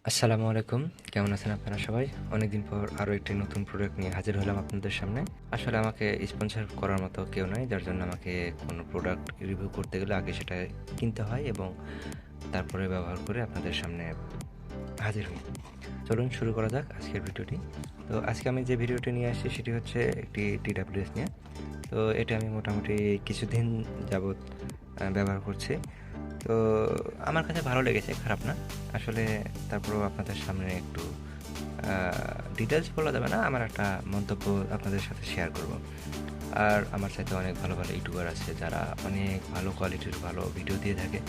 আসসালামু আলাইকুম। কেমন আছেন আপনারা সবাই? অনেকদিন পর আরও একটি নতুন প্রোডাক্ট নিয়ে হাজির হলাম আপনাদের সামনে। আসলে আমাকে স্পন্সর করার মতো কেউ নাই, যার জন্য আমাকে কোনো প্রোডাক্ট রিভিউ করতে গেলে আগে সেটা কিনতে হয় এবং তারপরে ব্যবহার করে আপনাদের সামনে হাজির হই। চলুন শুরু করা যাক আজকের ভিডিওটি। তো আজকে আমি যে ভিডিওটি নিয়ে আসছি সেটি হচ্ছে একটি TWS নিয়ে। তো এটা আমি মোটামুটি কিছুদিন যাবৎ ব্যবহার করছি। তো আমার কাছে ভালো লেগেছে, খারাপ না আসলে। তারপরেও আপনাদের সামনে একটু ডিটেলস বলা যাবে না, আমার একটা মন্তব্য আপনাদের সাথে শেয়ার করব। আর আমার সাথে অনেক ভালো ভালো ইউটিউবার আছে যারা অনেক ভালো কোয়ালিটির ভালো ভিডিও দিয়ে থাকে,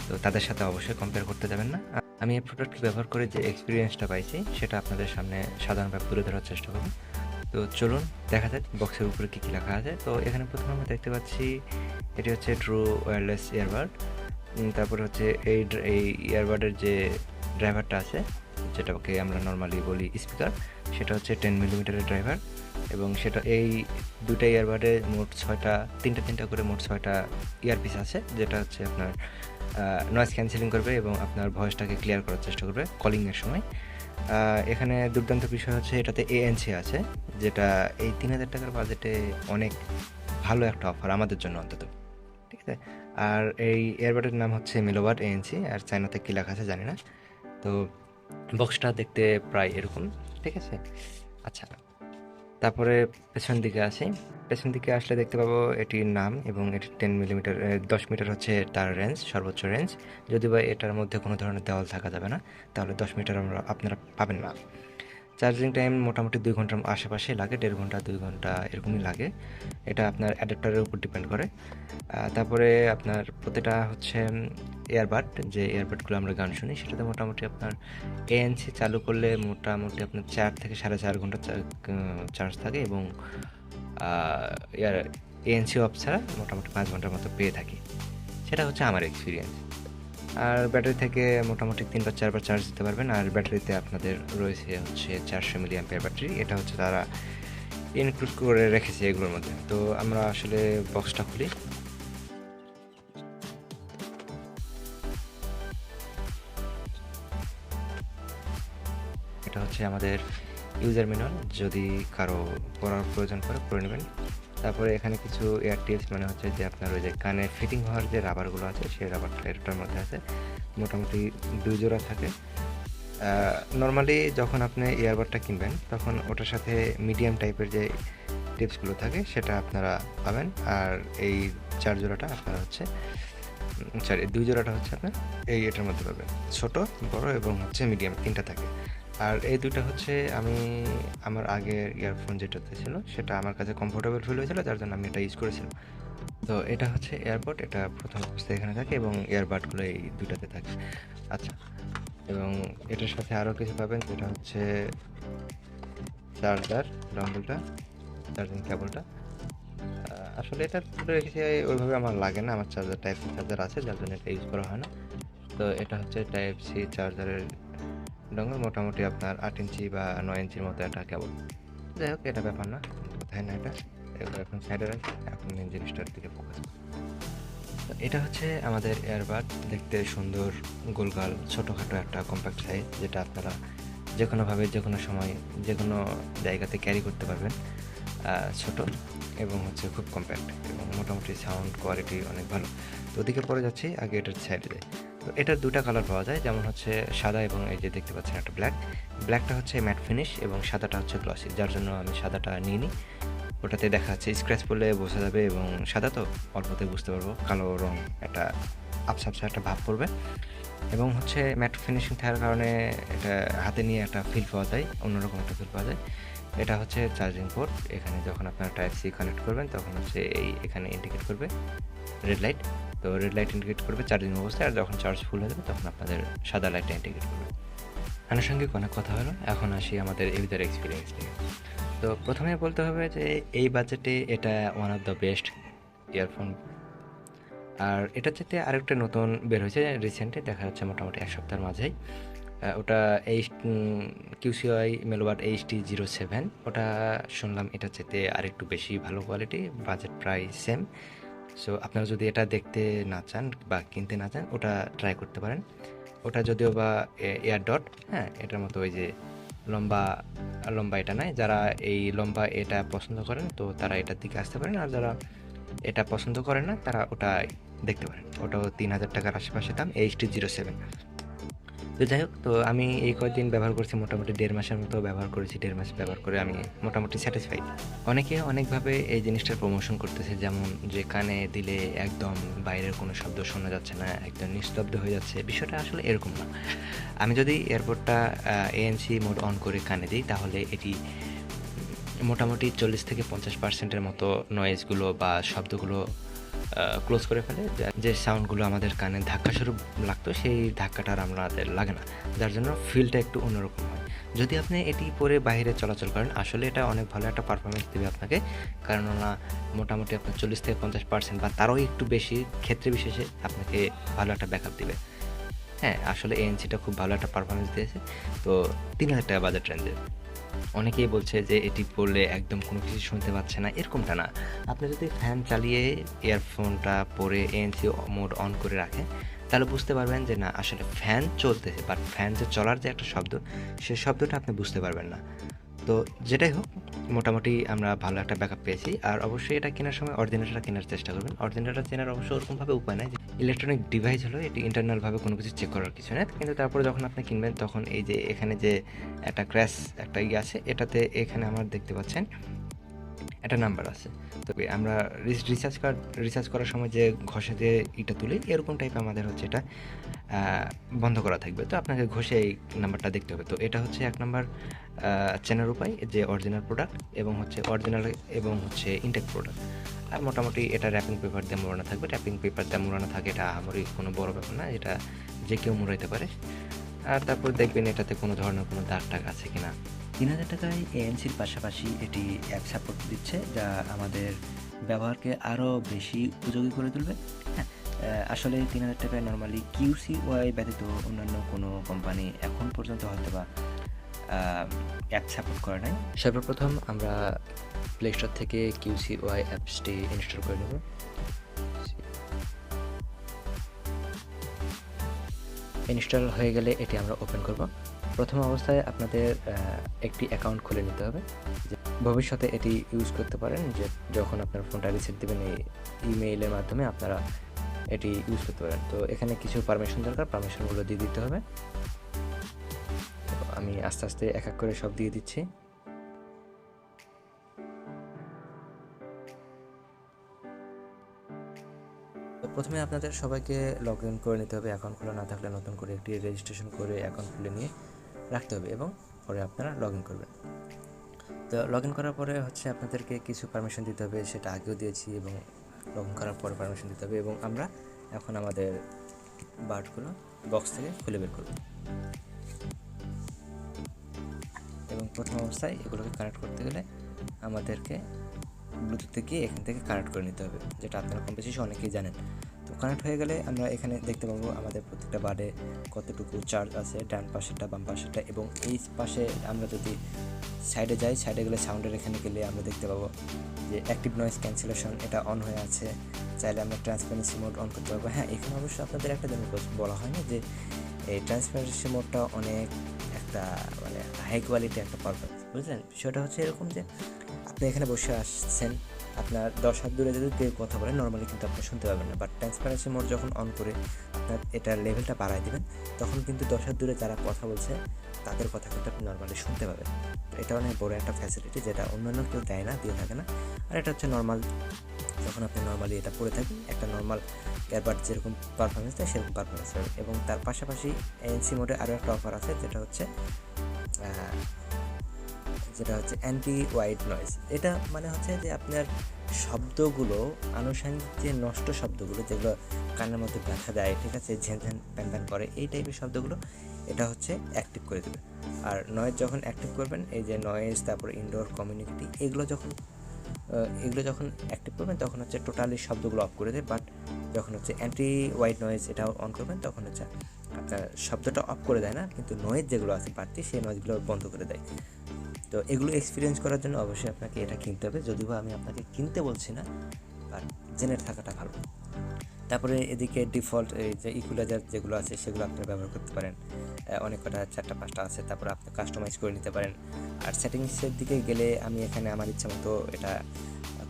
তো তাদের সাথে অবশ্যই কম্পেয়ার করতে যাবেন না। আমি এই প্রোডাক্টটি ব্যবহার করে যে এক্সপিরিয়েন্সটা পাইছি সেটা আপনাদের সামনে সাধারণভাবে তুলে ধরার চেষ্টা করব। তো চলুন দেখা যাক বক্সের উপরে কী কী লেখা আছে। তো এখানে প্রথমে আমরা দেখতে পাচ্ছি এটি হচ্ছে ট্রু ওয়্যারলেস ইয়ারবাড। তারপরে হচ্ছে এই ইয়ারবাডের যে ড্রাইভারটা আছে, যেটাকে আমরা নর্মালি বলি স্পিকার, সেটা হচ্ছে 10 মিলিমিটারের ড্রাইভার। এবং সেটা এই দুইটা ইয়ারবাডে মোট তিনটা করে মোট 6টা ইয়ারপিস আছে, যেটা হচ্ছে আপনার নয়েজ ক্যান্সেলিং করবে এবং আপনার ভয়েসটাকে ক্লিয়ার করার চেষ্টা করবে কলিংয়ের সময়। এখানে দুর্দান্ত বিষয় হচ্ছে এটাতে ANC আছে, যেটা এই 3000 টাকার বাজেটে অনেক ভালো একটা অফার আমাদের জন্য অন্তত। ঠিক আছে। আর এই এয়ারবাডের নাম হচ্ছে মেলোবাড ANC, আর চায়নাতে কী লেখা আছে জানি না। তো বক্সটা দেখতে প্রায় এরকম, ঠিক আছে। আচ্ছা, তারপরে পেছন দিকে আসি। পেছন দিকে আসলে দেখতে পাবো এটির নাম এবং এটি 10 মিলিমিটার 10 মিটার হচ্ছে তার রেঞ্জ, সর্বোচ্চ রেঞ্জ। যদি বা এটার মধ্যে কোনো ধরনের দেওয়াল থাকা যাবে না, তাহলে 10 মিটার আপনারা পাবেন না। চার্জিং টাইম মোটামুটি 2 ঘন্টার আশেপাশে লাগে, 1.5 ঘন্টা 2 ঘন্টা এরকমই লাগে। এটা আপনার অ্যাডাপ্টারের উপর ডিপেন্ড করে। তারপরে আপনার প্রতিটা হচ্ছে এয়ারবাড, যে এয়ারবাডগুলো আমরা গান শুনি সেটাতে মোটামুটি আপনার ANC চালু করলে মোটামুটি আপনার 4 থেকে 4.5 ঘন্টা চার্জ থাকে এবং ANC অফ ছাড়া মোটামুটি 5 ঘন্টার মতো পেয়ে থাকি। সেটা হচ্ছে আমার এক্সপিরিয়েন্স। আর ব্যাটারি থেকে মোটামুটি 3 বা 4 বার চার্জ দিতে পারবেন। আর ব্যাটারিতে আপনাদের রয়েছে হচ্ছে 400 মিলিঅ্যাম্পিয়ার ব্যাটারি। এটা হচ্ছে তারা ইনক্লুড করে রেখেছে এগুলোর মধ্যে। তো আমরা আসলে বক্সটা খুলি। এটা হচ্ছে আমাদের ইউজার ম্যানুয়াল, যদি কারো পড়ার প্রয়োজন পড়ে নেবেন। তারপরে এখানে কিছু এয়ার টিপস, মানে হচ্ছে যে আপনার ওই যে কানে ফিটিং হওয়ার যে রাবারগুলো আছে সেই রাবারটা এটার মধ্যে আছে, মোটামুটি 2 জোড়া থাকে। নর্মালি যখন আপনি ইয়ারবাডটা কিনবেন তখন ওটার সাথে মিডিয়াম টাইপের যে টিপসগুলো থাকে সেটা আপনারা পাবেন। আর এই 4 জোড়াটা আপনারা হচ্ছে 2 জোড়াটা হচ্ছে আপনার এটার মধ্যে পাবেন। ছোট, বড় এবং হচ্ছে মিডিয়াম 3টা থাকে। আর এই দুইটা হচ্ছে আমি আমার আগের ইয়ারফোন যেটাতে ছিল সেটা আমার কাছে কমফোর্টেবল ফিল হয়েছিল, যার জন্য আমি এটা ইউজ করেছিলাম। তো এটা হচ্ছে এয়ারপড, এটা প্রথম অবস্থায় এখানে থাকে এবং ইয়ারবাডগুলো এই দুটাতে থাকে। আচ্ছা, এবং এটার সাথে আরও কিছু পাবেন, যেটা হচ্ছে চার্জার ডঙ্গলটা, চার্জিং কেবলটা। আসলে এটা রেখেছি ওইভাবে আমার লাগে না, আমার টাইপ সি চার্জার আছে, যার জন্য এটা ইউজ করা হয় না। তো এটা হচ্ছে টাইপ সি চার্জারের ডঙ্গল, মোটামুটি আপনার 8 ইঞ্চি বা 9 ইঞ্চির মতো একটা কেবল। যাই হোক, এটা ব্যাপার না, কোথায় না এটা এগুলো এখন সাইডে রাখি, এখন মেন জিনিসটার দিকে ফোকাস। তো এটা হচ্ছে আমাদের এয়ারবাড, দেখতে সুন্দর, গোলগাল, ছোটোখাটো একটা কম্প্যাক্ট সাইজ, যেটা আপনারা যে কোনোভাবে যে কোনো সময় যে কোনো জায়গাতে ক্যারি করতে পারবেন। ছোট এবং হচ্ছে খুব কম্প্যাক্ট এবং মোটামুটি সাউন্ড কোয়ালিটি অনেক ভালো। তো ওদিকে পরে যাচ্ছি, আগে এটার সাইডে যাই। তো এটার 2টা কালার পাওয়া যায়, যেমন হচ্ছে সাদা এবং এই যে দেখতে পাচ্ছেন একটা ব্ল্যাকটা হচ্ছে ম্যাট ফিনিশ এবং সাদাটা হচ্ছে গ্লসি, যার জন্য আমি সাদাটা নিয়ে নিই। ওটাতে দেখা যাচ্ছে স্ক্র্যাচ পড়লে বোঝা যাবে এবং সাদা তো অল্পতে বুঝতে পারবো, কালো রং একটা আবছা একটা ভাব পড়বে এবং হচ্ছে ম্যাট ফিনিশিং থাকার কারণে এটা হাতে নিয়ে একটা ফিল পাওয়া যায়, অন্যরকম একটা ফিল পাওয়া যায়। এটা হচ্ছে চার্জিং পোর্ট, এখানে যখন আপনারা টাইপ সি কানেক্ট করবেন তখন হচ্ছে এখানে ইন্ডিকেট করবে রেড লাইট। তো রেড লাইট ইন্ডিকেট করবে চার্জিং অবস্থায়, আর যখন চার্জ ফুল হয়ে যাবে তখন আপনাদের সাদা লাইটটা ইন্ডিকেট করবে। আনুষঙ্গিক অনেক কথা হলো, এখন আসি আমাদের ইউজার এক্সপিরিয়েন্স নিয়ে। তো প্রথমে বলতে হবে যে এই বাজেটে এটা one of the best earphone. আর এটার চাইতে আরেকটা নতুন বের হয়েছে রিসেন্টলি, দেখা যাচ্ছে মোটামুটি 1 সপ্তাহের মাঝেই। ওটা QCY Melobuds HT07। ওটা শুনলাম এটার চাইতে আরেকটু বেশি ভালো কোয়ালিটি, বাজেট প্রায় সেম। সো আপনারা যদি এটা দেখতে না চান বা কিনতে না চান, ওটা ট্রাই করতে পারেন। ওটা যদিও বা এয়ার ডট, হ্যাঁ এটার মতো ওই যে লম্বা লম্বা এটা নয়। যারা এই লম্বা এটা পছন্দ করেন তো তারা এটার দিকে আসতে পারেন, আর যারা এটা পছন্দ করেন না তারা ওটা দেখতে পারেন। ওটাও 3000 টাকার আশেপাশে দাম, HT07। তো যাই হোক, তো আমি এই কয়েকদিন ব্যবহার করছি, মোটামুটি 1.5 মাসের মতো ব্যবহার করেছি। 1.5 মাস ব্যবহার করে আমি মোটামুটি স্যাটিসফাইড। অনেকে অনেকভাবে এই জিনিসটার প্রমোশন করতেছে, যেমন যে কানে দিলে একদম বাইরের কোনো শব্দ শোনা যাচ্ছে না, একদম নিস্তব্ধ হয়ে যাচ্ছে। বিষয়টা আসলে এরকম না। আমি যদি এয়ারপডটা ANC মোড অন করে কানে দিই, তাহলে এটি মোটামুটি 40-50% মতো নয়েজগুলো বা শব্দগুলো ক্লোজ করে ফেলে। যে সাউন্ডগুলো আমাদের কানে ধাক্কাস্বরূপ লাগতো, সেই ধাক্কাটা আর আমাদের লাগে না, যার জন্য ফিলটা একটু অন্যরকম হয়। যদি আপনি এটি পরে বাইরে চলাচল করেন, আসলে এটা অনেক ভালো একটা পারফরমেন্স দেবে আপনাকে, কারণ মোটামুটি আপনার 40-50% বা তারও একটু বেশি ক্ষেত্রে বিশেষে আপনাকে ভালো একটা ব্যাকআপ দেবে। হ্যাঁ, আসলে ANCটা খুব ভালো একটা পারফরমেন্স দিয়েছে। তো 3000 টাকা বাজেট রেঞ্জে অনেকেই বলছে যে এটি পড়লে একদম কোনো কিছু শুনতে পাচ্ছে না, এরকমটা না। আপনি যদি ফ্যান চালিয়ে ইয়ারফোনটা পরে ANC মোড অন করে রাখেন, তাহলে বুঝতে পারবেন যে না আসলে ফ্যান চলতেছে, বাট ফ্যান যে চলার যে একটা শব্দ, সেই শব্দটা আপনি বুঝতে পারবেন না। তো যেটাই হোক, মোটামুটি আমরা ভালো একটা ব্যাকআপ পেয়েছি। আর অবশ্যই এটা কেনার সময় অরিজিনালটা কেনার চেষ্টা করবেন। অরিজিনালটা চেনার অবশ্য ওরকমভাবে উপায় নাই, ইলেকট্রনিক ডিভাইস হলো, এটি ইন্টারনালভাবে কোনো কিছু চেক করার কিছু নেই। কিন্তু তারপরে যখন আপনি কিনবেন, তখন এই যে এখানে যে একটা ক্র্যাশ একটা ইয়ে আছে, এটাতে এখানে আমার দেখতে পাচ্ছেন একটা নাম্বার আছে। তবে আমরা রিচার্জ করার সময় যে ঘষে যে ইটা তুলি, এরকম টাইপ আমাদের হচ্ছে এটা বন্ধ করা থাকবে। তো আপনাকে ঘষে এই নাম্বারটা দেখতে হবে। তো এটা হচ্ছে 1 নাম্বার চেনার উপায় যে অরিজিনাল প্রোডাক্ট এবং হচ্ছে ইনটেক প্রোডাক্ট। আর মোটামুটি এটা র্যাপিং পেপার দিয়ে মোড়ানো থাকবে। র্যাপিং পেপার দিয়ে মোড়ানো থাকে, এটা আহামরি কোনো বড় ব্যাপার না, এটা যে কেউ মোড়াইতে পারে। আর তারপর দেখবেন এটাতে কোনো ধরনের কোনো দাগ টাগ আছে কিনা। 3000 টাকায় ANCর পাশাপাশি এটি অ্যাপ সাপোর্ট দিচ্ছে, যা আমাদের ব্যবহারকে আরও বেশি উপযোগী করে তুলবে। হ্যাঁ, আসলে 3000 টাকায় নর্মালি QCY ব্যতীত অন্যান্য কোনো কোম্পানি এখন পর্যন্ত হয়তো বা অ্যাপ সাপোর্ট করে নাই। সর্বপ্রথম আমরা প্লে স্টোর থেকে QCY অ্যাপসটি ইনস্টল করে নেব। ইনস্টল হয়ে গেলে এটি আমরা ওপেন করব। প্রথম অবস্থায় আপনাদের একটি অ্যাকাউন্ট খুলে নিতে হবে, যে ভবিষ্যতে এটি ইউজ করতে পারেন, যে যখন আপনার ফোনটা রিসেট দেবেন এই ইমেইলের মাধ্যমে আপনারা এটি ইউজ করতে পারেন। তো এখানে কিছু পারমিশন দরকার, পারমিশনগুলো দিয়ে দিতে হবে। আমি আস্তে আস্তে এক এক করে সব দিয়ে দিচ্ছি। তো প্রথমে আপনাদের সবাইকে লগ ইন করে নিতে হবে। অ্যাকাউন্ট খোলা না থাকলে নতুন করে একটি রেজিস্ট্রেশন করে অ্যাকাউন্ট খুলে নিয়ে রাখতে হবে, এবং পরে আপনারা লগ ইন করবেন। তো লগ ইন করার পরে হচ্ছে আপনাদেরকে কিছু পারমিশন দিতে হবে, সেটা আগেও দিয়েছি, এবং লগ ইন করার পরে পারমিশন দিতে হবে। এবং আমরা এখন আমাদের বার্ডগুলো বক্স থেকে খুলে বের করব, এবং প্রথম অবস্থায় এগুলোকে কানেক্ট করতে গেলে আমাদেরকে ব্লুটুথে গিয়ে এখান থেকে কানেক্ট করে নিতে হবে, যেটা আপনারা কম বেশি অনেকেই জানেন। তো কানেক্ট হয়ে গেলে আমরা এখানে দেখতে পাবো আমাদের প্রত্যেকটা বারে কতটুকু চার্জ আছে, ডান পাশেরটা বাম পাশেরটা। এবং এই পাশে আমরা যদি সাইডে যাই, সাইডে গেলে সাউন্ডের এখানে গেলে আমরা দেখতে পাবো যে অ্যাক্টিভ নয়েজ ক্যান্সেলেশন এটা অন হয়ে আছে। চাইলে আমরা ট্রান্সপারেন্সি মোড অন করতে পারবো। হ্যাঁ, এখানে অবশ্যই আপনাদের একটা জিনিস বলা হয় না, যে এই ট্রান্সপারেন্সি মোডটা অনেক একটা মানে হাই কোয়ালিটি একটা পারফরমেন্স, বুঝলেন? বিষয়টা হচ্ছে এরকম যে আপনি এখানে বসে আসছেন, আপনার 10 হাত দূরে যদি কেউ কথা বলে নর্মালি কিন্তু আপনি শুনতে পাবেন না, বাট ট্রান্সপারেন্সি মোড যখন অন করে আপনার এটার লেভেলটা বাড়ায় দেবেন, তখন কিন্তু 10 হাত দূরে যারা কথা বলছে তাদের কথা কিন্তু আপনি নর্মালি শুনতে পাবেন। তো এটা অনেক বড় একটা ফ্যাসিলিটি, যেটা অন্যান্য কেউ দেয় না, দিয়ে থাকে না। আর এটা হচ্ছে নর্মাল, যখন আপনি নর্মালি এটা পড়ে থাকেন, একটা নর্মাল এয়ারবাড যেরকম পারফরমেন্স দেয় সেরকম পারফরমেন্স পাবেন। এবং তার পাশাপাশি ANC মোডে আরও একটা অফার আছে, যেটা হচ্ছে অ্যান্টি হোয়াইট নয়েজ। এটা মানে হচ্ছে যে আপনার শব্দগুলো, আনুষঙ্গিক যে নষ্ট শব্দগুলো যেগুলো কানের মধ্যে ব্যথা দেয়, ঠিক আছে, ঝ্যান ঝ্যান প্যান প্যান করে, এই টাইপের শব্দগুলো এটা হচ্ছে অ্যাক্টিভ করে দেবে। আর নয়েজ যখন অ্যাক্টিভ করবেন, এই যে নয়েজ, তারপর ইনডোর কমিউনিটি, এগুলো যখন অ্যাক্টিভ করবেন তখন হচ্ছে টোটালি শব্দগুলো অফ করে দেয়। বাট যখন হচ্ছে অ্যান্টি হোয়াইট নয়েজ এটা অন করবেন, তখন হচ্ছে আপনার শব্দটা অফ করে দেয় না, কিন্তু নয়েজ যেগুলো আছে বাড়তি, সেই নয়েজগুলো বন্ধ করে দেয়। তো এগুলো এক্সপিরিয়েন্স করার জন্য অবশ্যই আপনাকে এটা কিনতে হবে, যদিও আমি আপনাকে কিনতে বলছি না, বাট জেনে থাকাটা ভালো। তারপরে এদিকে ডিফল্ট এই যে ইকুয়ালাইজার যেগুলো আছে সেগুলো আপনি ব্যবহার করতে পারেন, অনেক কটা 4টা 5টা আছে। তারপর আপনি কাস্টমাইজ করে নিতে পারেন। আর সেটিংসের দিকে গেলে আমি এখানে আমার ইচ্ছা মতো এটা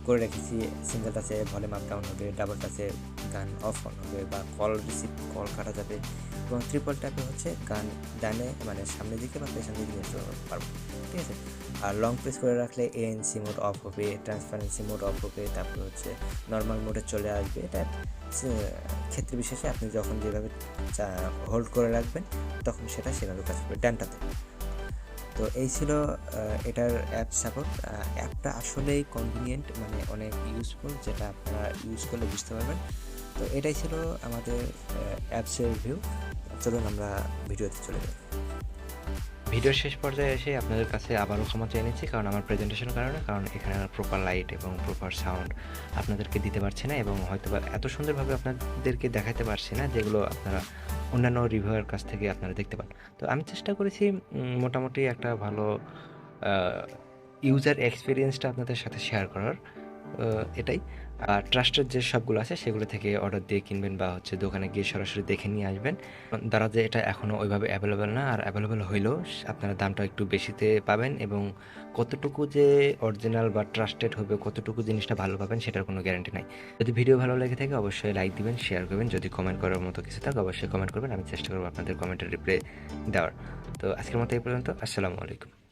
করে রেখেছি। সিঙ্গেল টাচে ভলিউম আপ ডাউন হবে, ডাবল টাচে গান অফ অন হবে বা কল রিসিভ কল কাটা যাবে, এবং ট্রিপল ট্যাপে হচ্ছে গান ডানে মানে সামনের দিকে বা পেছন দিকে নিয়ে যেতে পারবো, ঠিক আছে। আর লং প্রেস করে রাখলে এএনসি মোড অফ হবে, ট্রান্সপারেন্সি মোড অফ হবে, তারপর হচ্ছে নর্মাল মোডে চলে আসবে। এটা ক্ষেত্রে বিশেষে আপনি যখন যেভাবে হোল্ড করে রাখবেন তখন সেটা সেভাবে কাজ করবে ডানটাতে। তো এই ছিল এটার অ্যাপ সাপোর্ট। অ্যাপটা আসলেই কনভিনিয়েন্ট, মানে অনেক ইউজফুল, যেটা আপনারা ইউজ করলে বুঝতে পারবেন। তো এটাই ছিল আমাদের অ্যাপসের রিভিউ। চলুন আমরা ভিডিওতে চলে যাই। ভিডিওর শেষ পর্যায়ে এসে আপনাদের কাছে আবারও ক্ষমা চেয়ে নিচ্ছি, কারণ আমার প্রেজেন্টেশনের কারণে, কারণ এখানে প্রপার লাইট এবং প্রপার সাউন্ড আপনাদেরকে দিতে পারছি না, এবং হয়তো বা এত সুন্দরভাবে আপনাদেরকে দেখাতে পারছি না যেগুলো আপনারা অন্যান্য রিভিউয়ার কাছ থেকে আপনারা দেখতে পান। তো আমি চেষ্টা করেছি মোটামুটি একটা ভালো ইউজার এক্সপিরিয়েন্সটা আপনাদের সাথে শেয়ার করার, এটাই। আর ট্রাস্টেড যে সবগুলো আছে সেগুলো থেকে অর্ডার দিয়ে কিনবেন বা হচ্ছে দোকানে গিয়ে সরাসরি দেখে নিয়ে আসবেন। দ্বারা যে এটা এখনও ওইভাবে অ্যাভেলেবেল না, আর অ্যাভেলেবেল হইলেও আপনারা দামটা একটু বেশিতে পাবেন, এবং কতটুকু যে অরিজিনাল বা ট্রাস্টেড হবে, কতটুকু জিনিসটা ভালো পাবেন সেটার কোনো গ্যারান্টি নাই। যদি ভিডিও ভালো লেগে থাকে অবশ্যই লাইক দিবেন, শেয়ার করবেন। যদি কমেন্ট করার মতো কিছু থাকে অবশ্যই কমেন্ট করবেন, আমি চেষ্টা করবো আপনাদের কমেন্টের রিপ্লাই দেওয়ার। তো আজকের মতো এই পর্যন্ত, আসসালামু আলাইকুম।